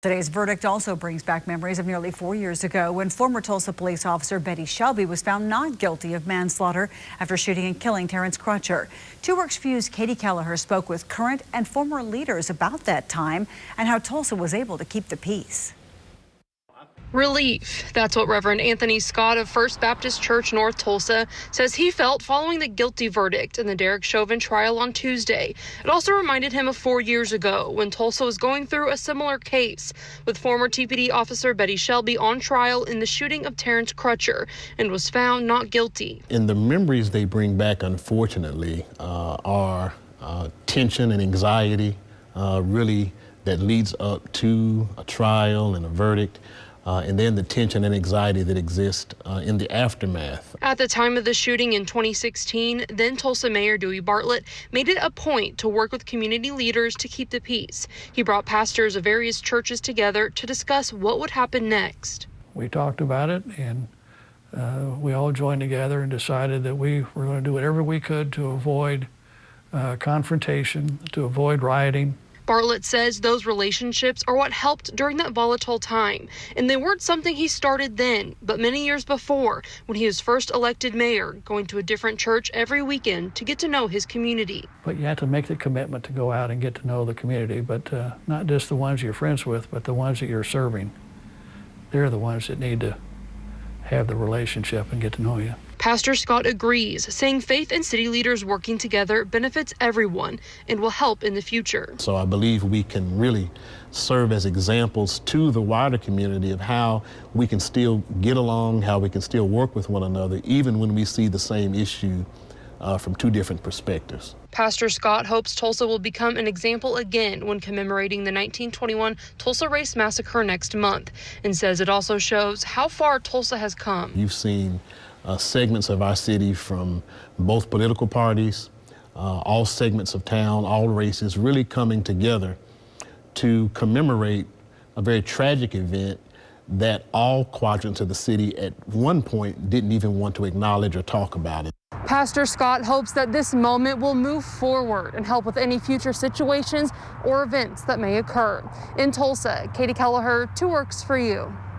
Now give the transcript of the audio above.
Today's verdict also brings back memories of nearly 4 years ago when former Tulsa police officer Betty Shelby was found not guilty of manslaughter after shooting and killing Terrence Crutcher. 2 Works View's KELEHER spoke with current and former leaders about that time and how Tulsa was able to keep the peace. Relief. That's what Reverend Anthony Scott of First Baptist Church North Tulsa says he felt following the guilty verdict in the Derek Chauvin trial on Tuesday. It also reminded him of 4 years ago when Tulsa was going through a similar case with former TPD officer Betty Shelby on trial in the shooting of Terrence Crutcher and was found not guilty. And the memories they bring back, unfortunately, are tension and anxiety, really, that leads up to a trial and a verdict. And then the tension and anxiety that exist in the aftermath. At the time of the shooting in 2016, then Tulsa Mayor DEWEY Bartlett made it a point to work with community leaders to keep the peace. He brought pastors of various churches together to discuss what would happen next. We talked about it, and we all joined together and decided that we were going to do whatever we could to avoid confrontation, to avoid rioting. Bartlett says those relationships are what helped during that volatile time, and they weren't something he started then, but many years before, when he was first elected mayor, going to a different church every weekend to get to know his community. But you have to make the commitment to go out and get to know the community, but not just the ones you're friends with, but the ones that you're serving. They're the ones that need to have the relationship and get to know you. Pastor Scott agrees, saying faith and city leaders working together benefits everyone and will help in the future. So I believe we can really serve as examples to the wider community of how we can still get along, how we can still work with one another, even when we see the same issue from 2 different perspectives. Pastor Scott hopes Tulsa will become an example again when commemorating the 1921 Tulsa Race Massacre next month, and says it also shows how far Tulsa has come. You've seen segments of our city from both political parties, all segments of town, all races really coming together to commemorate a very tragic event that all quadrants of the city at one point didn't even want to acknowledge or talk about it. Pastor Scott hopes that this moment will move forward and help with any future situations or events that may occur. In Tulsa, Katie Kelleher, 2 Works for You.